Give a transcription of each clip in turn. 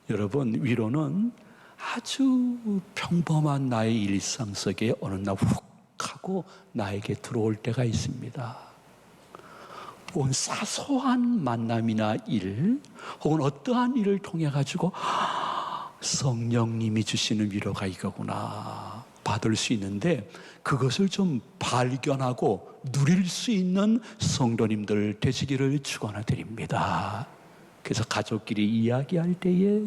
여러분, 위로는 아주 평범한 나의 일상 속에 어느 날 훅 하고 나에게 들어올 때가 있습니다. 혹은 사소한 만남이나 일, 혹은 어떠한 일을 통해 가지고 성령님이 주시는 위로가 이거구나 받을 수 있는데, 그것을 좀 발견하고 누릴 수 있는 성도님들 되시기를 축원드립니다. 그래서 가족끼리 이야기할 때에,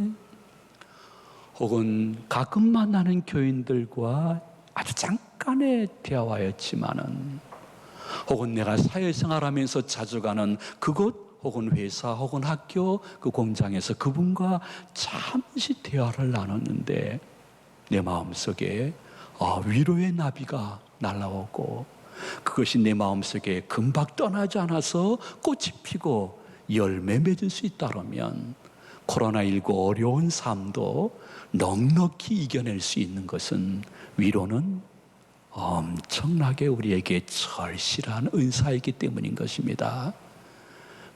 혹은 가끔 만나는 교인들과 아주 잠깐의 대화였지만은, 혹은 내가 사회생활하면서 자주 가는 그곳, 혹은 회사, 혹은 학교, 그 공장에서 그분과 잠시 대화를 나눴는데 내 마음속에 위로의 나비가 날아오고, 그것이 내 마음속에 금방 떠나지 않아서 꽃이 피고 열매 맺을 수 있다면, 코로나19 어려운 삶도 넉넉히 이겨낼 수 있는 것은, 위로는 엄청나게 우리에게 절실한 은사이기 때문인 것입니다.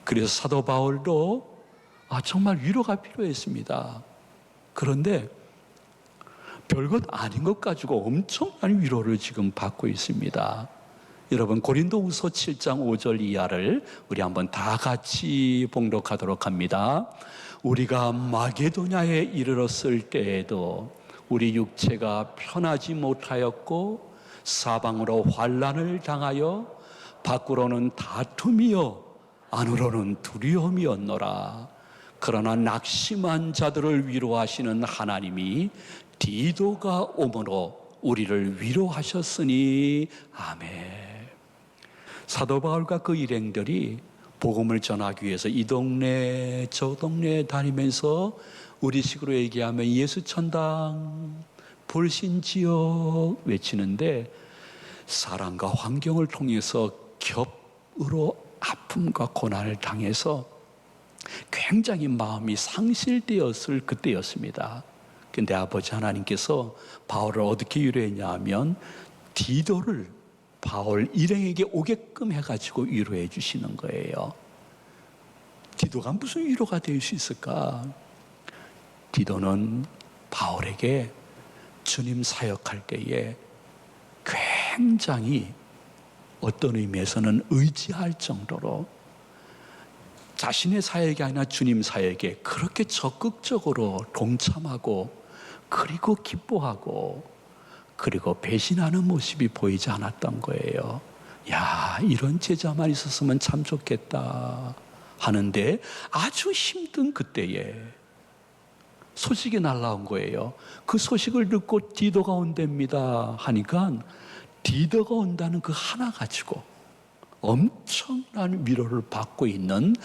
그래서 사도 바울도 정말 위로가 필요했습니다. 그런데 별것 아닌 것 가지고 엄청난 위로를 지금 받고 있습니다. 여러분, 고린도후서 7장 5절 이하를 우리 한번 다 같이 봉독하도록 합니다. 우리가 마게도냐에 이르렀을 때에도 우리 육체가 편하지 못하였고, 사방으로 환난을 당하여 밖으로는 다툼이요 안으로는 두려움이었노라. 그러나 낙심한 자들을 위로하시는 하나님이 디도가 오므로 우리를 위로하셨으니 아멘. 사도 바울과 그 일행들이 복음을 전하기 위해서 이 동네 저 동네 다니면서, 우리식으로 얘기하면 예수천당, 불신지역 외치는데, 사랑과 환경을 통해서 겹으로 아픔과 고난을 당해서 굉장히 마음이 상실되었을 그때였습니다. 근데 아버지 하나님께서 바울을 어떻게 위로했냐 하면, 디도를 바울 일행에게 오게끔 해가지고 위로해 주시는 거예요. 디도가 무슨 위로가 될 수 있을까? 디도는 바울에게 주님 사역할 때에 굉장히 어떤 의미에서는 의지할 정도로 자신의 사역이 아니라 주님 사역에 그렇게 적극적으로 동참하고, 그리고 기뻐하고, 그리고 배신하는 모습이 보이지 않았던 거예요. 야, 이런 제자만 있었으면 참 좋겠다 하는데, 아주 힘든 그때에 소식이 날라온 거예요. 그 소식을 듣고 디도가 온답니다 하니까, 디도가 온다는 그 하나 가지고 엄청난 위로를 받고 있는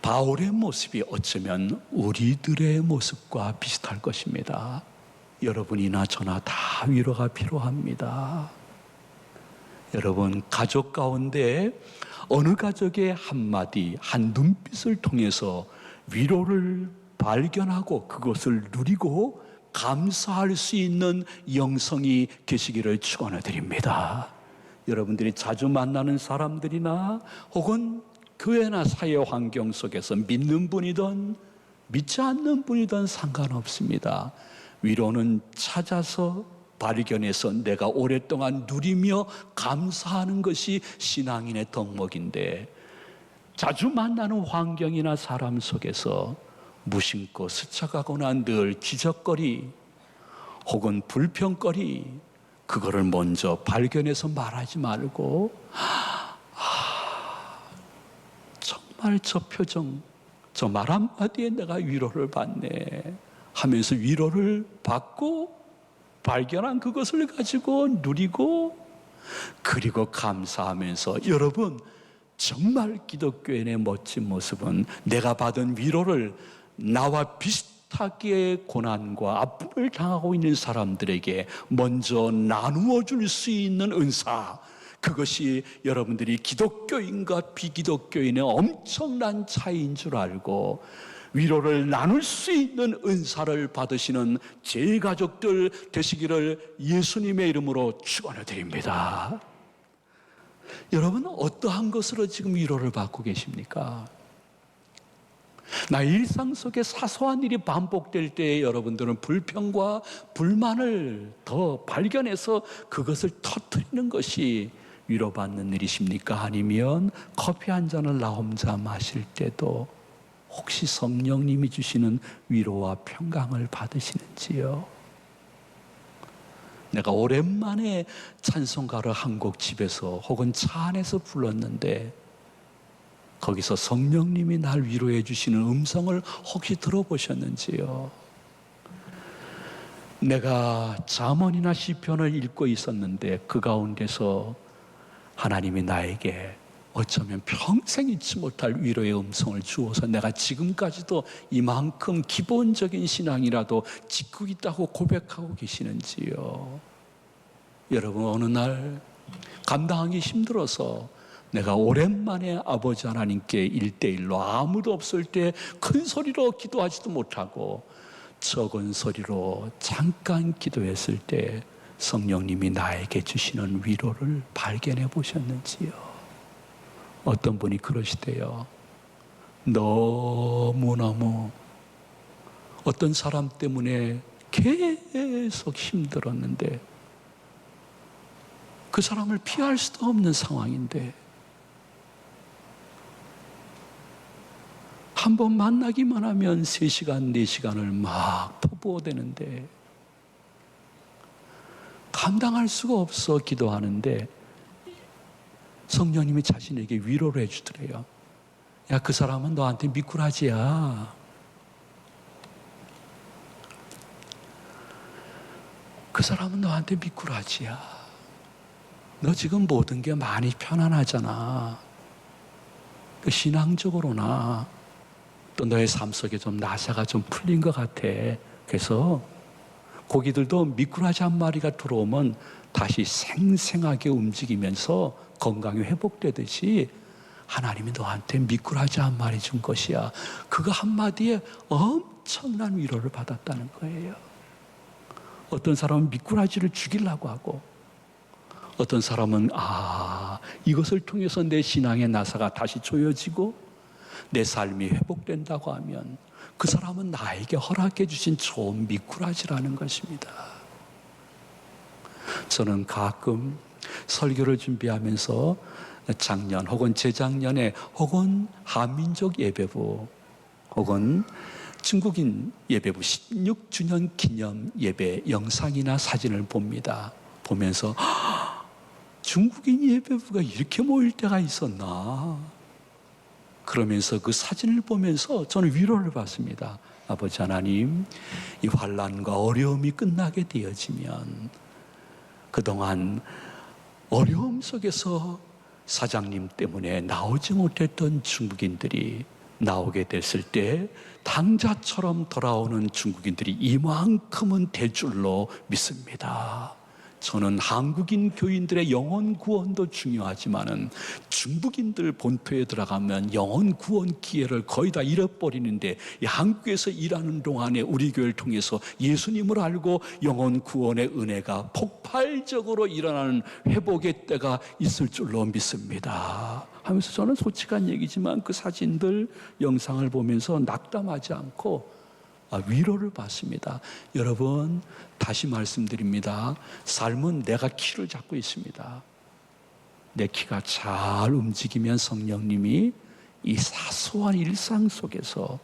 바울의 모습이 어쩌면 우리들의 모습과 비슷할 것입니다. 여러분이나 저나 다 위로가 필요합니다. 여러분, 가족 가운데 어느 가족의 한마디, 한 눈빛을 통해서 위로를 발견하고 그것을 누리고 감사할 수 있는 영성이 계시기를 축원드립니다. 여러분들이 자주 만나는 사람들이나 혹은 교회나 사회 환경 속에서 믿는 분이든 믿지 않는 분이든 상관없습니다. 위로는 찾아서 발견해서 내가 오랫동안 누리며 감사하는 것이 신앙인의 덕목인데, 자주 만나는 환경이나 사람 속에서 무심코 스쳐가거나 늘 기적거리 혹은 불평거리, 그거를 먼저 발견해서 말하지 말고, 정말 저 표정, 저 말 한마디에 내가 위로를 받네 하면서 위로를 받고, 발견한 그것을 가지고 누리고, 그리고 감사하면서, 여러분, 정말 기독교인의 멋진 모습은 내가 받은 위로를 나와 비슷하게 고난과 아픔을 당하고 있는 사람들에게 먼저 나누어 줄 수 있는 은사, 그것이 여러분들이 기독교인과 비기독교인의 엄청난 차이인 줄 알고, 위로를 나눌 수 있는 은사를 받으시는 제 가족들 되시기를 예수님의 이름으로 축원드립니다. 여러분, 어떠한 것으로 지금 위로를 받고 계십니까? 나의 일상 속에 사소한 일이 반복될 때에 여러분들은 불평과 불만을 더 발견해서 그것을 터뜨리는 것이 위로받는 일이십니까? 아니면 커피 한 잔을 나 혼자 마실 때도 혹시 성령님이 주시는 위로와 평강을 받으시는지요? 내가 오랜만에 찬송가를 한 곡 집에서 혹은 차 안에서 불렀는데 거기서 성령님이 날 위로해 주시는 음성을 혹시 들어보셨는지요? 내가 잠언이나 시편을 읽고 있었는데 그 가운데서 하나님이 나에게 어쩌면 평생 잊지 못할 위로의 음성을 주어서 내가 지금까지도 이만큼 기본적인 신앙이라도 짓고 있다고 고백하고 계시는지요? 여러분, 어느 날 감당하기 힘들어서 내가 오랜만에 아버지 하나님께 1:1로 아무도 없을 때 큰 소리로 기도하지도 못하고 적은 소리로 잠깐 기도했을 때 성령님이 나에게 주시는 위로를 발견해 보셨는지요? 어떤 분이 그러시대요. 너무너무 어떤 사람 때문에 계속 힘들었는데 그 사람을 피할 수도 없는 상황인데 한 번 만나기만 하면 3시간, 4시간을 막 퍼부어대는데 감당할 수가 없어 기도하는데 성령님이 자신에게 위로를 해주더래요. 야, 그 사람은 너한테 미꾸라지야. 그 사람은 너한테 미꾸라지야. 너 지금 모든 게 많이 편안하잖아. 그 신앙적으로나 또 너의 삶 속에 좀 나사가 좀 풀린 것 같아. 그래서 고기들도 미꾸라지 한 마리가 들어오면 다시 생생하게 움직이면서 건강이 회복되듯이 하나님이 너한테 미꾸라지 한 마리 준 것이야. 그거 한마디에 엄청난 위로를 받았다는 거예요. 어떤 사람은 미꾸라지를 죽이려고 하고 어떤 사람은 이것을 통해서 내 신앙의 나사가 다시 조여지고 내 삶이 회복된다고 하면 그 사람은 나에게 허락해 주신 좋은 미꾸라지라는 것입니다. 저는 가끔 설교를 준비하면서 작년 혹은 재작년에 혹은 한민족 예배부 혹은 중국인 예배부 16주년 기념 예배 영상이나 사진을 봅니다. 보면서 중국인 예배부가 이렇게 모일 때가 있었나? 그러면서 그 사진을 보면서 저는 위로를 받습니다. 아버지 하나님, 이 환난과 어려움이 끝나게 되어지면 그동안 어려움 속에서 사장님 때문에 나오지 못했던 중국인들이 나오게 됐을 때 당자처럼 돌아오는 중국인들이 이만큼은 될 줄로 믿습니다. 저는 한국인 교인들의 영혼 구원도 중요하지만은 중국인들 본토에 들어가면 영혼 구원 기회를 거의 다 잃어버리는데 이 한국에서 일하는 동안에 우리 교회를 통해서 예수님을 알고 영혼 구원의 은혜가 폭발적으로 일어나는 회복의 때가 있을 줄로 믿습니다. 하면서 저는 솔직한 얘기지만 그 사진들 영상을 보면서 낙담하지 않고 위로를 받습니다. 여러분, 다시 말씀드립니다. 삶은 내가 키를 잡고 있습니다. 내 키가 잘 움직이면 성령님이 이 사소한 일상 속에서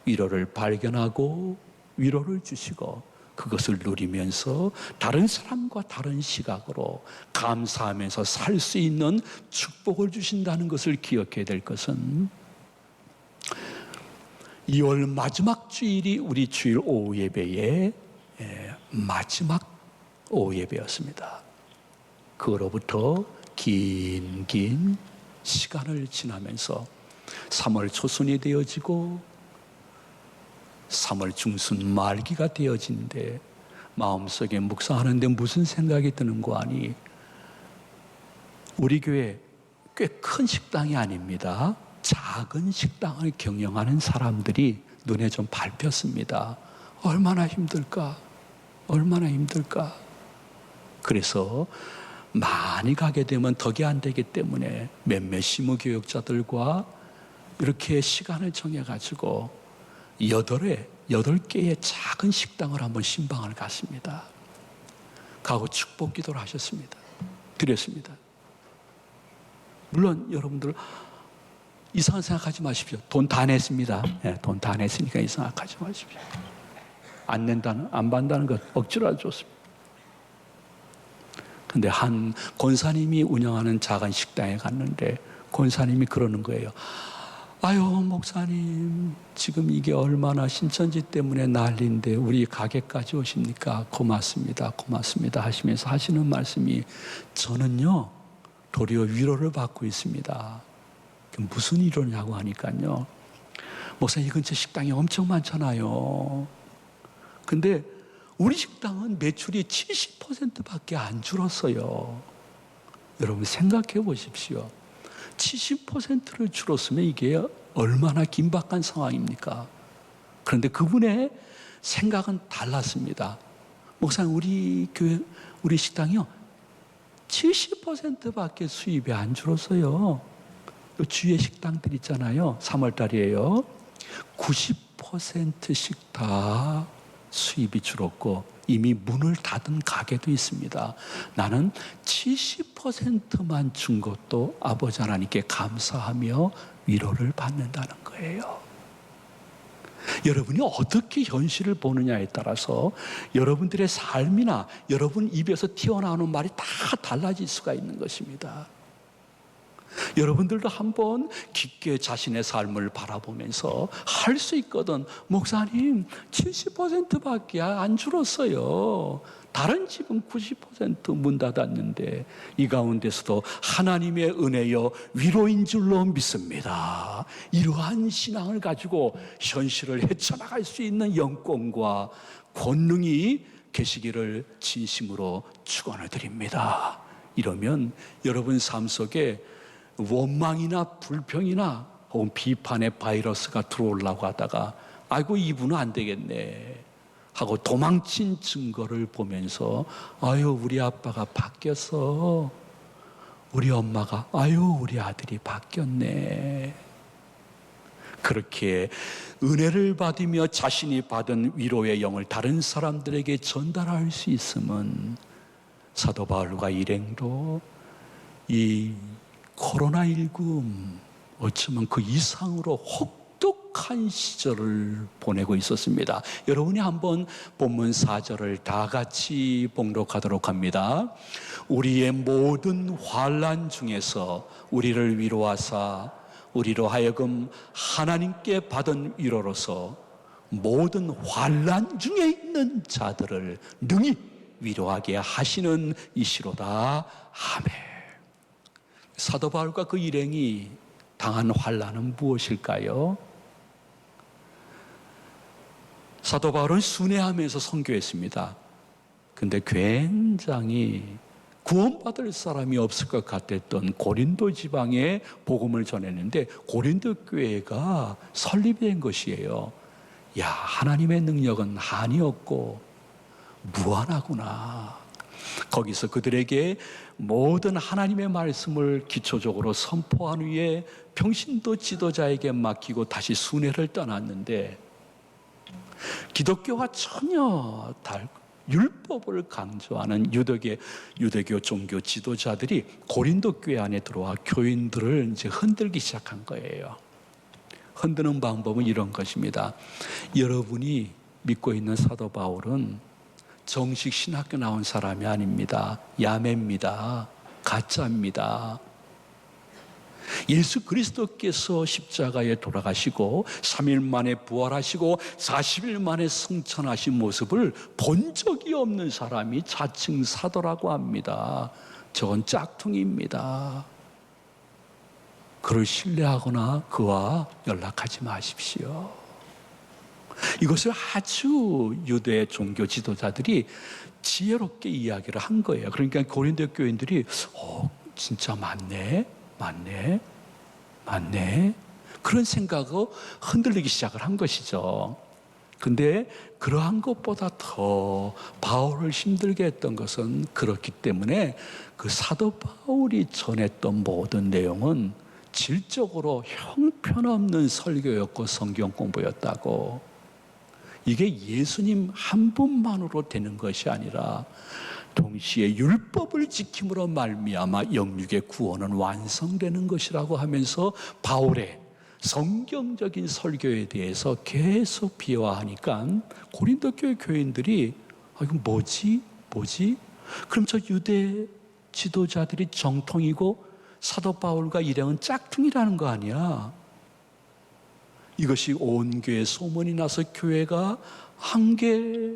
위로를 발견하고 위로를 주시고 그것을 누리면서 다른 사람과 다른 시각으로 감사하면서 살 수 있는 축복을 주신다는 것을 기억해야 될 것은 2월 마지막 주일이 우리 주일 오후 예배의 마지막 오후 예배였습니다. 그로부터 긴 시간을 지나면서 3월 초순이 되어지고 3월 중순 말기가 되어지는데 마음속에 묵상하는데 무슨 생각이 드는 거 아니? 우리 교회 꽤 큰 식당이 아닙니다. 작은 식당을 경영하는 사람들이 눈에 좀 밟혔습니다. 얼마나 힘들까? 얼마나 힘들까? 그래서 많이 가게 되면 덕이 안 되기 때문에 몇몇 시무교역자들과 이렇게 시간을 정해가지고 여덟 개의 작은 식당을 한번 신방을 갔습니다. 가고 축복 기도를 하셨습니다. 드렸습니다. 물론 여러분들 이상한 생각하지 마십시오. 돈 다 냈습니다. 네, 돈 다 냈으니까 이상한 생각하지 마십시오. 안 받는다는 것 억지로 줬습니다. 근데 한 권사님이 운영하는 작은 식당에 갔는데 권사님이 그러는 거예요. 아유, 목사님, 지금 이게 얼마나 신천지 때문에 난리인데 우리 가게까지 오십니까? 고맙습니다. 고맙습니다. 하시면서 하시는 말씀이, 저는요, 도리어 위로를 받고 있습니다. 무슨 위로냐고 하니까요, 목사님, 이 근처 식당이 엄청 많잖아요. 근데 우리 식당은 매출이 70%밖에 안 줄었어요. 여러분 생각해 보십시오. 70%를 줄었으면 이게 얼마나 긴박한 상황입니까? 그런데 그분의 생각은 달랐습니다. 목사님, 우리 교회, 우리 식당이요, 70%밖에 수입이 안 줄었어요. 주위에 식당들 있잖아요. 3월달이에요. 90%씩 다 수입이 줄었고 이미 문을 닫은 가게도 있습니다. 나는 70%만 준 것도 아버지 하나님께 감사하며 위로를 받는다는 거예요. 여러분이 어떻게 현실을 보느냐에 따라서 여러분들의 삶이나 여러분 입에서 튀어나오는 말이 다 달라질 수가 있는 것입니다. 여러분들도 한번 깊게 자신의 삶을 바라보면서 할 수 있거든. 목사님, 70%밖에 안 줄었어요. 다른 집은 90% 문 닫았는데 이 가운데서도 하나님의 은혜여 위로인 줄로 믿습니다. 이러한 신앙을 가지고 현실을 헤쳐나갈 수 있는 영권과 권능이 계시기를 진심으로 축원을 드립니다. 이러면 여러분 삶 속에 원망이나 불평이나 혹은 비판의 바이러스가 들어오려고 하다가 아이고 이분은 안 되겠네 하고 도망친 증거를 보면서 아유 우리 아빠가 바뀌었어, 우리 엄마가 아유 우리 아들이 바뀌었네, 그렇게 은혜를 받으며 자신이 받은 위로의 영을 다른 사람들에게 전달할 수 있으면 사도 바울과 일행도 이 코로나19 어쩌면 그 이상으로 혹독한 시절을 보내고 있었습니다. 여러분이 한번 본문 4절을 다 같이 봉독하도록 합니다. 우리의 모든 환난 중에서 우리를 위로하사 우리로 하여금 하나님께 받은 위로로서 모든 환난 중에 있는 자들을 능히 위로하게 하시는 이시로다. 아멘. 사도 바울과 그 일행이 당한 환난은 무엇일까요? 사도 바울은 순회하면서 선교했습니다. 근데 굉장히 구원받을 사람이 없을 것 같았던 고린도 지방에 복음을 전했는데 고린도 교회가 설립된 것이에요. 야, 하나님의 능력은 한이 없고 무한하구나. 거기서 그들에게 모든 하나님의 말씀을 기초적으로 선포한 후에 평신도 지도자에게 맡기고 다시 순회를 떠났는데 기독교와 전혀 율법을 강조하는 유대교 종교 지도자들이 고린도 교회 안에 들어와 교인들을 이제 흔들기 시작한 거예요. 흔드는 방법은 이런 것입니다. 여러분이 믿고 있는 사도 바울은 정식 신학교 나온 사람이 아닙니다. 야매입니다. 가짜입니다. 예수 그리스도께서 십자가에 돌아가시고 3일 만에 부활하시고 40일 만에 승천하신 모습을 본 적이 없는 사람이 자칭 사도라고 합니다. 저건 짝퉁입니다. 그를 신뢰하거나 그와 연락하지 마십시오. 이것을 아주 유대 종교 지도자들이 지혜롭게 이야기를 한 거예요. 그러니까 고린도 교인들이 진짜 맞네 그런 생각으로 흔들리기 시작을 한 것이죠. 근데 그러한 것보다 더 바울을 힘들게 했던 것은 그렇기 때문에 그 사도 바울이 전했던 모든 내용은 질적으로 형편없는 설교였고 성경 공부였다고. 이게 예수님 한 분만으로 되는 것이 아니라 동시에 율법을 지킴으로 말미암아 영육의 구원은 완성되는 것이라고 하면서 바울의 성경적인 설교에 대해서 계속 비화하니까 고린도 교회 교인들이 이건 뭐지? 그럼 저 유대 지도자들이 정통이고 사도 바울과 일행은 짝퉁이라는 거 아니야? 이것이 온 교회에 소문이 나서 교회가 한 개,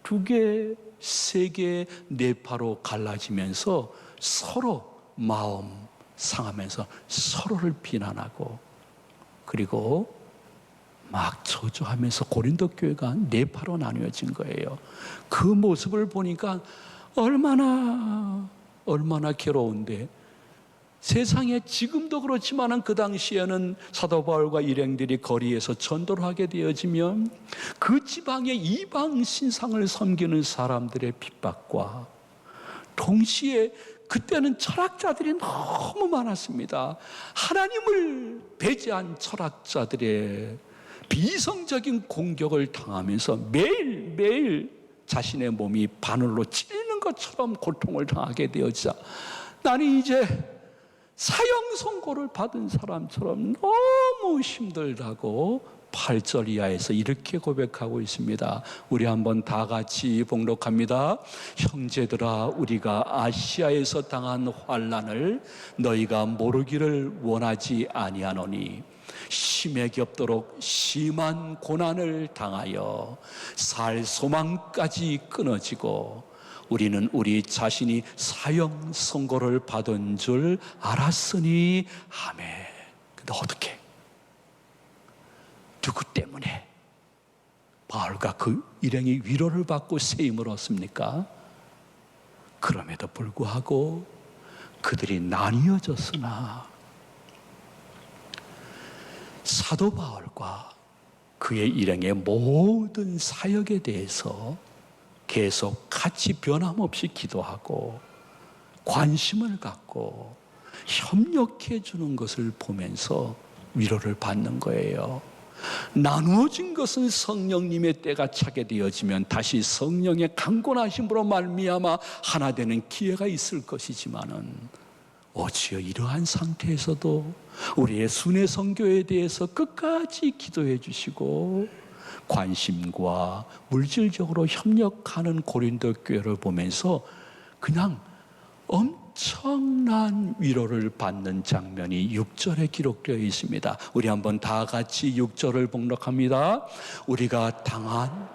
두 개, 세 개, 네 파로 갈라지면서 서로 마음 상하면서 서로를 비난하고 그리고 막 저주하면서 고린도 교회가 네 파로 나뉘어진 거예요. 그 모습을 보니까 얼마나 괴로운데, 세상에 지금도 그렇지만 그 당시에는 사도 바울과 일행들이 거리에서 전도를 하게 되어지면 그 지방의 이방 신상을 섬기는 사람들의 핍박과 동시에 그때는 철학자들이 너무 많았습니다. 하나님을 배제한 철학자들의 비이성적인 공격을 당하면서 매일매일 자신의 몸이 바늘로 찔리는 것처럼 고통을 당하게 되어지자 나는 이제 사형 선고를 받은 사람처럼 너무 힘들다고 8절 이하에서 이렇게 고백하고 있습니다. 우리 한번 다 같이 봉독합니다. 형제들아, 우리가 아시아에서 당한 환난을 너희가 모르기를 원하지 아니하노니 심에 겹도록 심한 고난을 당하여 살 소망까지 끊어지고 우리는 우리 자신이 사형 선고를 받은 줄 알았으니 아멘. 근데 어떻게? 누구 때문에 바울과 그 일행이 위로를 받고 세임을 얻습니까? 그럼에도 불구하고 그들이 나뉘어졌으나 사도 바울과 그의 일행의 모든 사역에 대해서 계속 같이 변함없이 기도하고 관심을 갖고 협력해 주는 것을 보면서 위로를 받는 거예요. 나누어진 것은 성령님의 때가 차게 되어지면 다시 성령의 강권하심으로 말미암아 하나 되는 기회가 있을 것이지만은 어찌여 이러한 상태에서도 우리의 순회 선교에 대해서 끝까지 기도해 주시고 관심과 물질적으로 협력하는 고린도 교회를 보면서 그냥 엄청난 위로를 받는 장면이 6절에 기록되어 있습니다. 우리 한번 다 같이 6절을 봉독합니다. 우리가 당한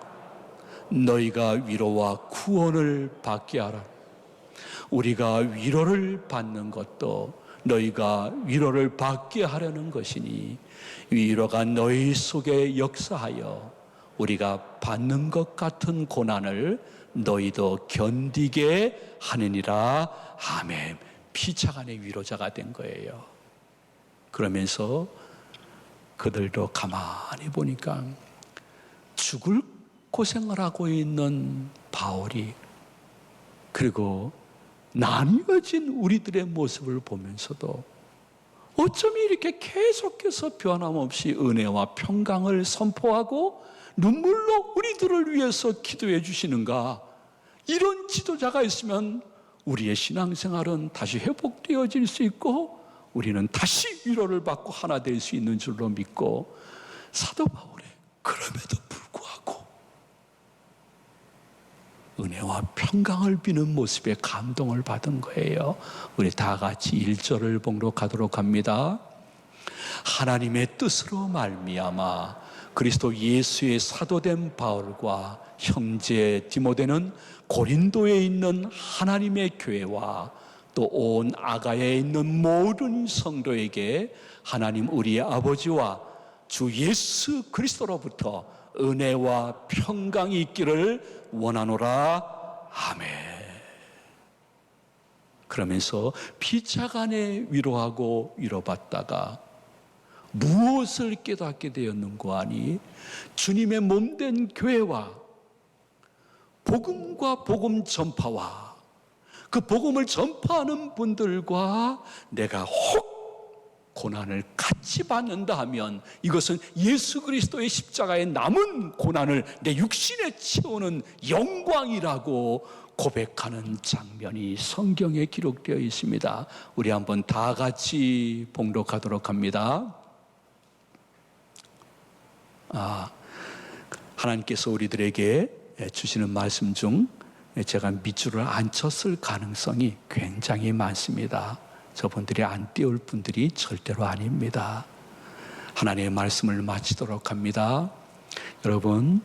너희가 위로와 구원을 받게 하라. 우리가 위로를 받는 것도 너희가 위로를 받게 하려는 것이니 위로가 너희 속에 역사하여 우리가 받는 것 같은 고난을 너희도 견디게 하느니라. 아멘. 피차간의 위로자가 된 거예요. 그러면서 그들도 가만히 보니까 죽을 고생을 하고 있는 바울이 그리고 나뉘어진 우리들의 모습을 보면서도 어쩜 이렇게 계속해서 변함없이 은혜와 평강을 선포하고 눈물로 우리들을 위해서 기도해 주시는가? 이런 지도자가 있으면 우리의 신앙생활은 다시 회복되어질 수 있고 우리는 다시 위로를 받고 하나 될 수 있는 줄로 믿고 사도 바울의 그럼에도 불구하고 은혜와 평강을 비는 모습에 감동을 받은 거예요. 우리 다 같이 1절을 봉독하도록 합니다. 하나님의 뜻으로 말미암아 그리스도 예수의 사도된 바울과 형제 디모데는 고린도에 있는 하나님의 교회와 또 온 아가야에 있는 모든 성도에게 하나님 우리의 아버지와 주 예수 그리스도로부터 은혜와 평강이 있기를 원하노라. 아멘. 그러면서 피차간에 위로하고 위로받다가 무엇을 깨닫게 되었는고 하니 주님의 몸된 교회와 복음과 복음 전파와 그 복음을 전파하는 분들과 내가 혹 고난을 같이 받는다 하면 이것은 예수 그리스도의 십자가에 남은 고난을 내 육신에 채우는 영광이라고 고백하는 장면이 성경에 기록되어 있습니다. 우리 한번 다 같이 봉독하도록 합니다. 하나님께서 우리들에게 주시는 말씀 중 제가 밑줄을 안 쳤을 가능성이 굉장히 많습니다. 저분들이 안 띄울 분들이 절대로 아닙니다. 하나님의 말씀을 마치도록 합니다. 여러분,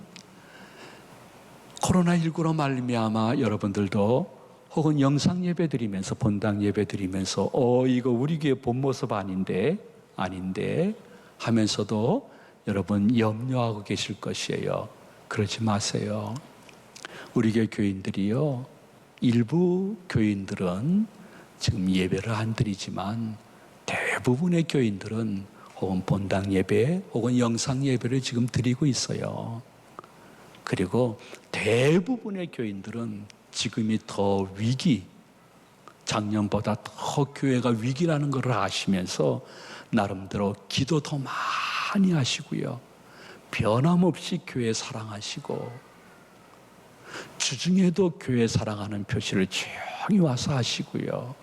코로나19로 말미암아 여러분들도 혹은 영상 예배 드리면서 본당 예배 드리면서 이거 우리 교회 본 모습 아닌데 하면서도 여러분 염려하고 계실 것이에요. 그러지 마세요. 우리 교회 교인들이요, 일부 교인들은 지금 예배를 안 드리지만 대부분의 교인들은 혹은 본당 예배 혹은 영상 예배를 지금 드리고 있어요. 그리고 대부분의 교인들은 지금이 더 위기, 작년보다 더 교회가 위기라는 것을 아시면서 나름대로 기도 더 많이 하시고요, 변함없이 교회 사랑하시고 주중에도 교회 사랑하는 표시를 조용히 와서 하시고요,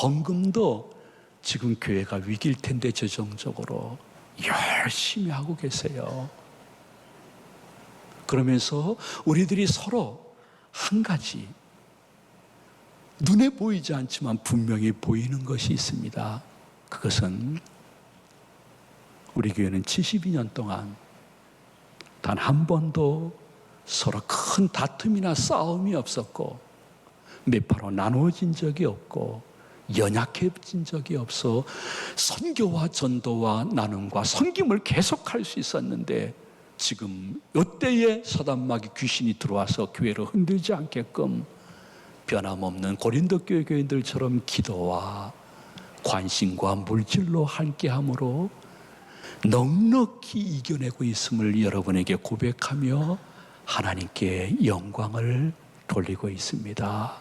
헌금도 지금 교회가 위기일 텐데 재정적으로 열심히 하고 계세요. 그러면서 우리들이 서로 한 가지 눈에 보이지 않지만 분명히 보이는 것이 있습니다. 그것은 우리 교회는 72년 동안 단 한 번도 서로 큰 다툼이나 싸움이 없었고 매파로 나누어진 적이 없고 연약해진 적이 없어 선교와 전도와 나눔과 섬김을 계속할 수 있었는데, 지금 이때에 사단마귀 귀신이 들어와서 교회를 흔들지 않게끔 변함없는 고린도 교회 교인들처럼 기도와 관심과 물질로 함께함으로 넉넉히 이겨내고 있음을 여러분에게 고백하며 하나님께 영광을 돌리고 있습니다.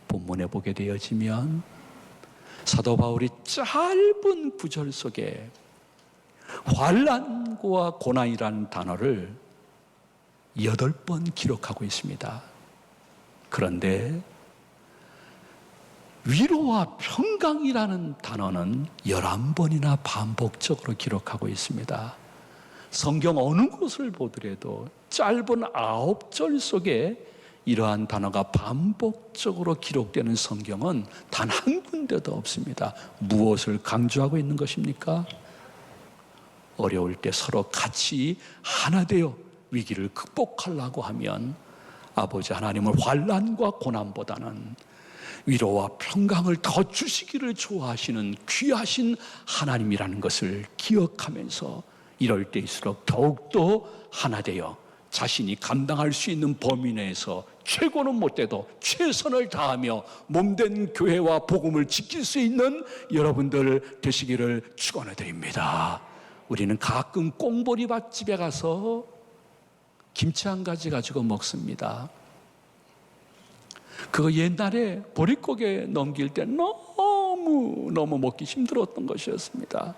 본문에 보게 되어지면 사도 바울이 짧은 구절 속에 환난과 고난이라는 단어를 8번 기록하고 있습니다. 그런데 위로와 평강이라는 단어는 11번이나 반복적으로 기록하고 있습니다. 성경 어느 곳을 보더라도 짧은 9절 속에 이러한 단어가 반복적으로 기록되는 성경은 단 한 군데도 없습니다. 무엇을 강조하고 있는 것입니까? 어려울 때 서로 같이 하나 되어 위기를 극복하려고 하면 아버지 하나님을 환난과 고난보다는 위로와 평강을 더 주시기를 좋아하시는 귀하신 하나님이라는 것을 기억하면서 이럴 때일수록 더욱더 하나 되어 자신이 감당할 수 있는 범위 내에서 최고는 못돼도 최선을 다하며 몸된 교회와 복음을 지킬 수 있는 여러분들 되시기를 축원해 드립니다. 우리는 가끔 꽁보리밥집에 가서 김치 한 가지 가지고 먹습니다. 그거 옛날에 보릿고개 넘길 때 너무 먹기 힘들었던 것이었습니다.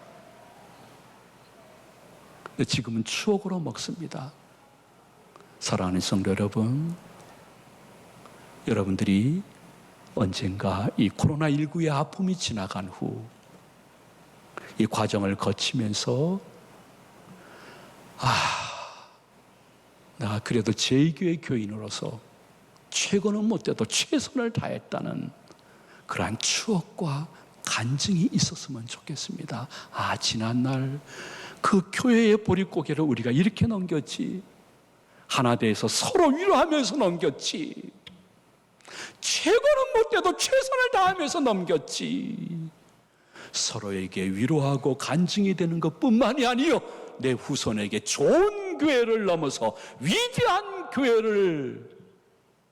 근데 지금은 추억으로 먹습니다. 사랑하는 성도 여러분, 여러분들이 언젠가 이 코로나19의 아픔이 지나간 후 이 과정을 거치면서 내가 그래도 제2교회 교인으로서 최고는 못돼도 최선을 다했다는 그러한 추억과 간증이 있었으면 좋겠습니다. 지난날 그 교회의 보릿고개를 우리가 이렇게 넘겼지, 하나 되어서 서로 위로하면서 넘겼지, 최고는 못돼도 최선을 다하면서 넘겼지. 서로에게 위로하고 간증이 되는 것뿐만이 아니요, 내 후손에게 좋은 교회를 넘어서 위대한 교회를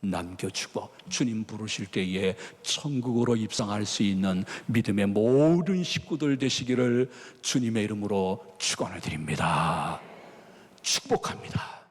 남겨주고 주님 부르실 때에 천국으로 입성할 수 있는 믿음의 모든 식구들 되시기를 주님의 이름으로 축원을 드립니다. 축복합니다.